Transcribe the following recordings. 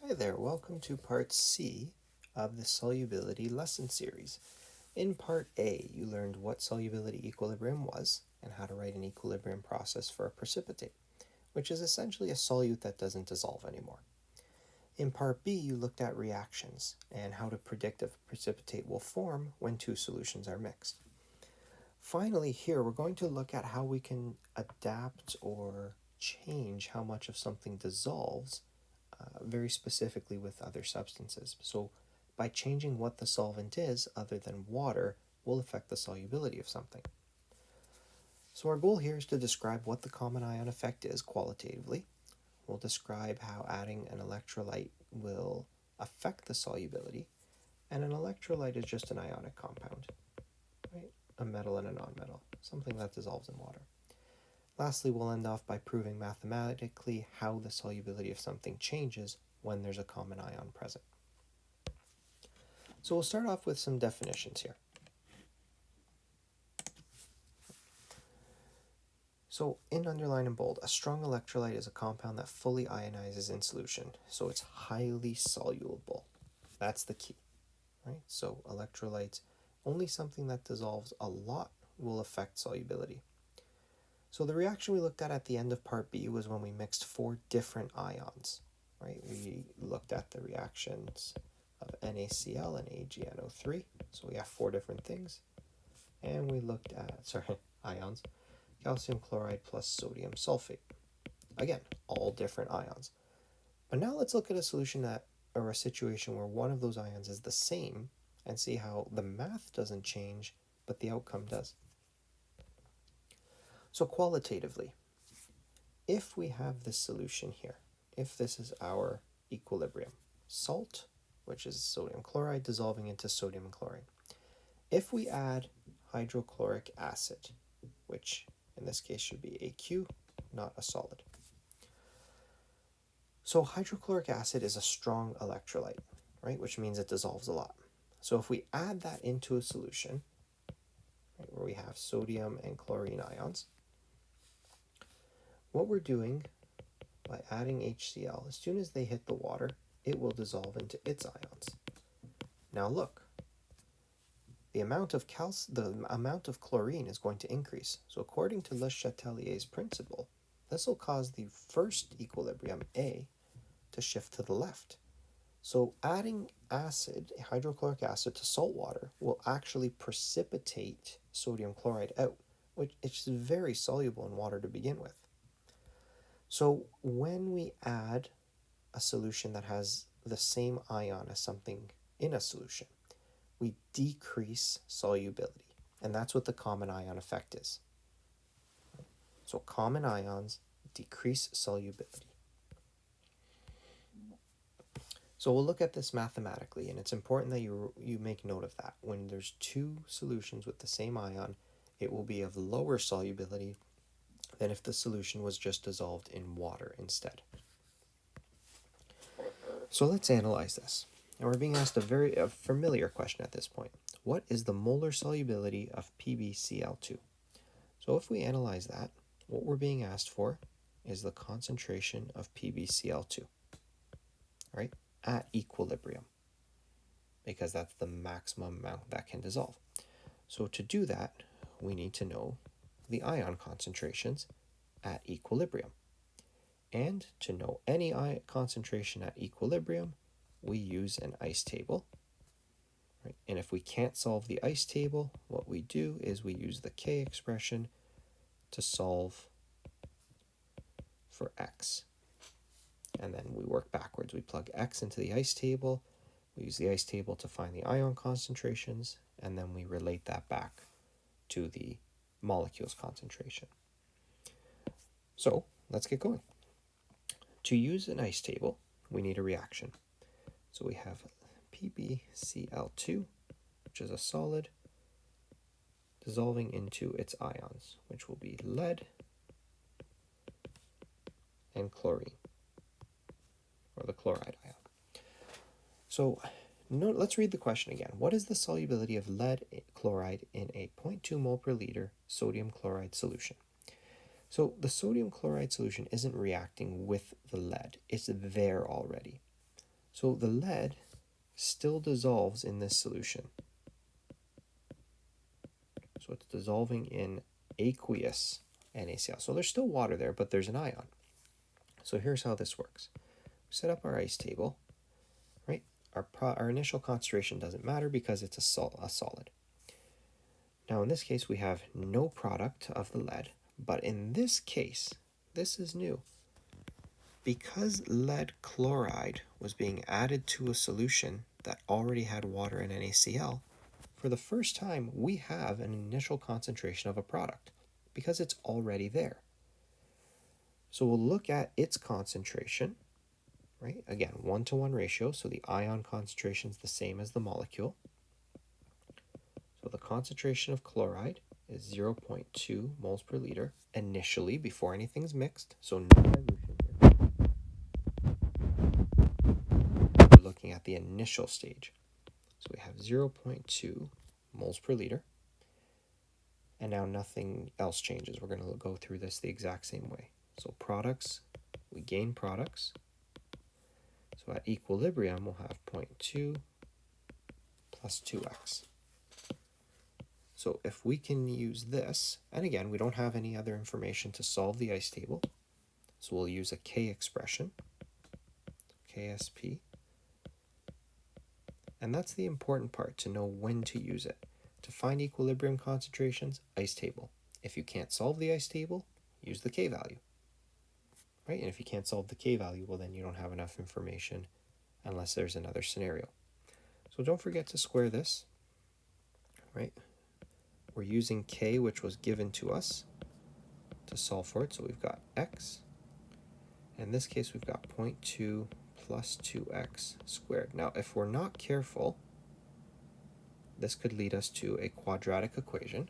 Hi there, welcome to part C of the solubility lesson series. In part A, you learned what solubility equilibrium was and how to write an equilibrium process for a precipitate, which is essentially a solute that doesn't dissolve anymore. In part B, you looked at reactions and how to predict if a precipitate will form when two solutions are mixed. Finally, here we're going to look at how we can adapt or change how much of something dissolves very specifically with other substances. So by changing what the solvent is other than water will affect the solubility of something. So our goal here is to describe what the common ion effect is qualitatively. We'll describe how adding an electrolyte will affect the solubility, and an electrolyte is just an ionic compound, right? A metal and a nonmetal, something that dissolves in water. Lastly, we'll end off by proving mathematically how the solubility of something changes when there's a common ion present. So we'll start off with some definitions here. So in underline and bold, a strong electrolyte is a compound that fully ionizes in solution, so it's highly soluble. That's the key, right? So electrolytes, only something that dissolves a lot will affect solubility. So the reaction we looked at the end of part B was when we mixed 4 different ions, right? We looked at the reactions of NaCl and AgNO3, so we have 4 different things. And we looked at, ions, calcium chloride plus sodium sulfate. Again, all different ions. But now let's look at a solution or a situation where one of those ions is the same and see how the math doesn't change, but the outcome does. So qualitatively, if we have this solution here, if this is our equilibrium, salt, which is sodium chloride dissolving into sodium and chlorine. If we add hydrochloric acid, which in this case should be AQ, not a solid. So hydrochloric acid is a strong electrolyte, right, which means it dissolves a lot. So if we add that into a solution, right, where we have sodium and chlorine ions, what we're doing by adding HCl, as soon as they hit the water, it will dissolve into its ions. Now look, the amount of chlorine is going to increase. So according to Le Chatelier's principle, this will cause the first equilibrium, A, to shift to the left. So adding acid, hydrochloric acid, to salt water will actually precipitate sodium chloride out, which is very soluble in water to begin with. So when we add a solution that has the same ion as something in a solution, we decrease solubility. And that's what the common ion effect is. So common ions decrease solubility. So we'll look at this mathematically, and it's important that you make note of that. When there's 2 solutions with the same ion, it will be of lower solubility than if the solution was just dissolved in water instead. So let's analyze this. And we're being asked a very familiar question at this point. What is the molar solubility of PbCl2? So if we analyze that, what we're being asked for is the concentration of PbCl2, right, at equilibrium, because that's the maximum amount that can dissolve. So to do that, we need to know the ion concentrations at equilibrium. And to know any ion concentration at equilibrium, we use an ice table. Right? And if we can't solve the ice table, what we do is we use the K expression to solve for X. And then we work backwards. We plug X into the ice table, we use the ice table to find the ion concentrations, and then we relate that back to the molecule's concentration. So let's get going. To use an ice table, we need a reaction. So we have PbCl2, which is a solid, dissolving into its ions, which will be lead and chlorine, or the chloride ion. So let's read the question again. What is the solubility of lead chloride in a 0.2 mole per liter sodium chloride solution? So the sodium chloride solution isn't reacting with the lead. It's there already. So the lead still dissolves in this solution. So it's dissolving in aqueous NaCl. So there's still water there, but there's an ion. So here's how this works. We set up our ice table, right? Our initial concentration doesn't matter because it's a solid. Now in this case, we have no product of the lead, but in this case, this is new. Because lead chloride was being added to a solution that already had water and NaCl, for the first time, we have an initial concentration of a product because it's already there. So we'll look at its concentration, right? Again, 1-to-1 ratio, so the ion concentration is the same as the molecule. So the concentration of chloride is 0.2 moles per liter initially, before anything's mixed, so no dilution here. We're looking at the initial stage. So we have 0.2 moles per liter, and now nothing else changes. We're going to go through this the exact same way. So products, we gain products. So at equilibrium, we'll have 0.2 plus 2x. So if we can use this, and again, we don't have any other information to solve the ice table, so we'll use a K expression, KSP. And that's the important part, to know when to use it. To find equilibrium concentrations, ice table. If you can't solve the ice table, use the K value. Right? And if you can't solve the K value, well, then you don't have enough information unless there's another scenario. So don't forget to square this, right? We're using K, which was given to us, to solve for it. So we've got x. In this case, we've got 0.2 plus 2x squared. Now, if we're not careful, this could lead us to a quadratic equation,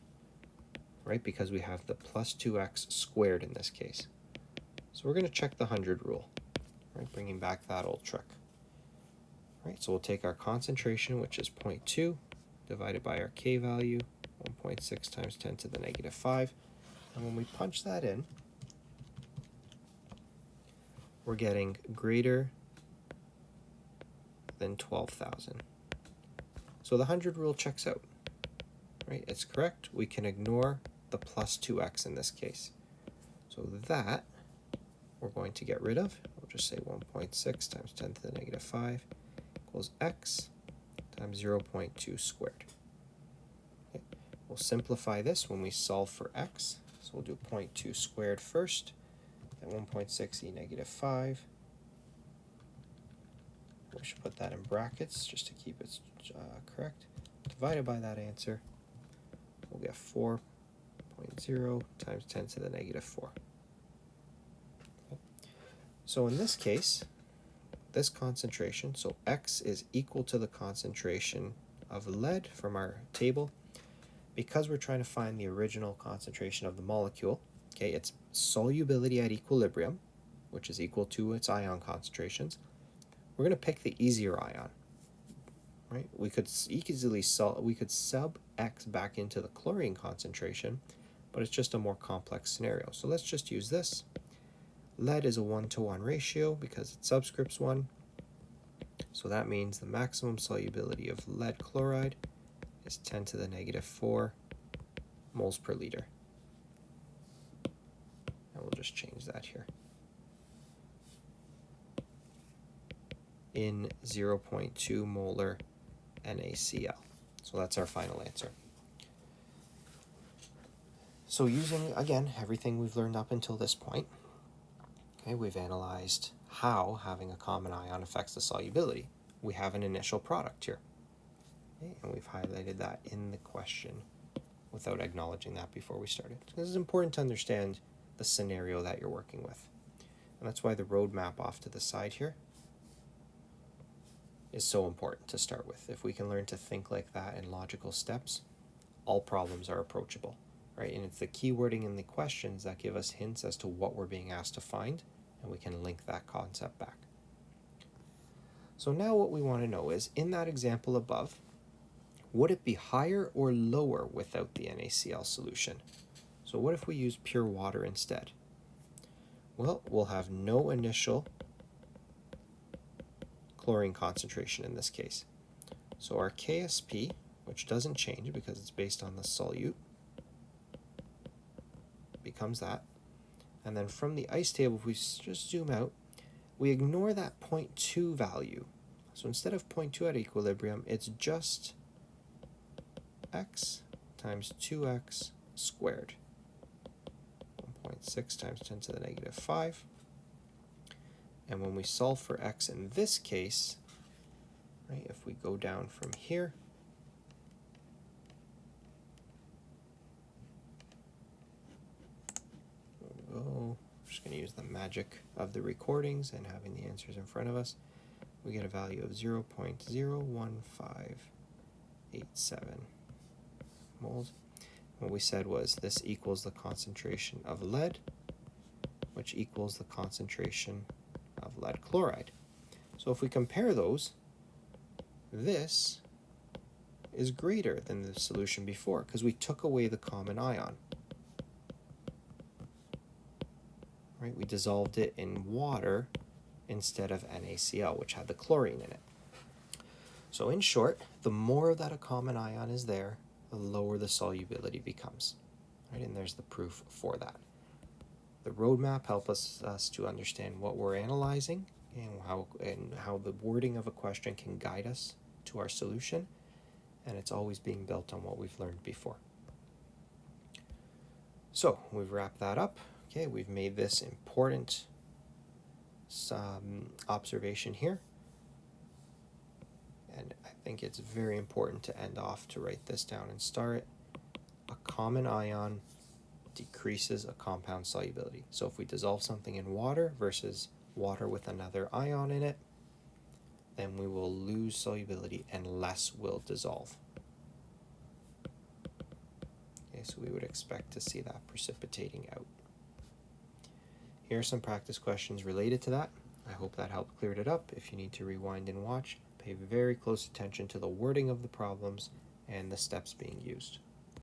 right? Because we have the plus 2x squared in this case. So we're going to check the 100 rule, right? Bringing back that old trick. Right, so we'll take our concentration, which is 0.2, divided by our K value, 1.6 times 10 to the negative 5. And when we punch that in, we're getting greater than 12,000. So the 100 rule checks out, right? It's correct. We can ignore the plus 2x in this case. So that we're going to get rid of. We'll just say 1.6 times 10 to the negative 5 equals x times 0.2 squared. Okay. We'll simplify this when we solve for x. So we'll do 0.2 squared first, then 1.6 e negative 5. We should put that in brackets just to keep it correct. Divided by that answer, we'll get 4.0 times 10 to the negative 4. Okay. So in this case, this concentration, so x is equal to the concentration of lead from our table. Because we're trying to find the original concentration of the molecule, okay, its solubility at equilibrium, which is equal to its ion concentrations, we're going to pick the easier ion, right? We could easily sub x back into the chlorine concentration, but it's just a more complex scenario. So let's just use this. Lead is a 1-to-1 ratio because it subscripts 1. So that means the maximum solubility of lead chloride is 10 to the negative 4 moles per liter. And we'll just change that here. In 0.2 molar NaCl. So that's our final answer. So using, again, everything we've learned up until this point, okay, we've analyzed how having a common ion affects the solubility. We have an initial product here. Okay, and we've highlighted that in the question without acknowledging that before we started. So this is important to understand the scenario that you're working with. And that's why the roadmap off to the side here is so important to start with. If we can learn to think like that in logical steps, all problems are approachable, right? And it's the keywording in the questions that give us hints as to what we're being asked to find, and we can link that concept back. So now what we want to know is, in that example above, would it be higher or lower without the NaCl solution? So what if we use pure water instead? Well, we'll have no initial chlorine concentration in this case. So our KSP, which doesn't change because it's based on the solute, becomes that. And then from the ice table, if we just zoom out, we ignore that 0.2 value. So instead of 0.2 at equilibrium, it's just x times 2x squared. 1.6 times 10 to the negative 5. And when we solve for x in this case, right, if we go down from here, we're just going to use the magic of the recordings and having the answers in front of us. We get a value of 0.01587 moles. What we said was this equals the concentration of lead, which equals the concentration of lead chloride. So if we compare those, this is greater than the solution before because we took away the common ion. Right? We dissolved it in water instead of NaCl, which had the chlorine in it. So in short, the more that a common ion is there, the lower the solubility becomes. Right? And there's the proof for that. The roadmap helps us to understand what we're analyzing and how the wording of a question can guide us to our solution, and it's always being built on what we've learned before. So we've wrapped that up. Okay, we've made this important observation here, and I think it's very important to end off to write this down and star it. A common ion decreases a compound solubility. So if we dissolve something in water versus water with another ion in it, then we will lose solubility and less will dissolve. Okay, so we would expect to see that precipitating out. Here are some practice questions related to that. I hope that helped clear it up. If you need to rewind and watch, pay very close attention to the wording of the problems and the steps being used.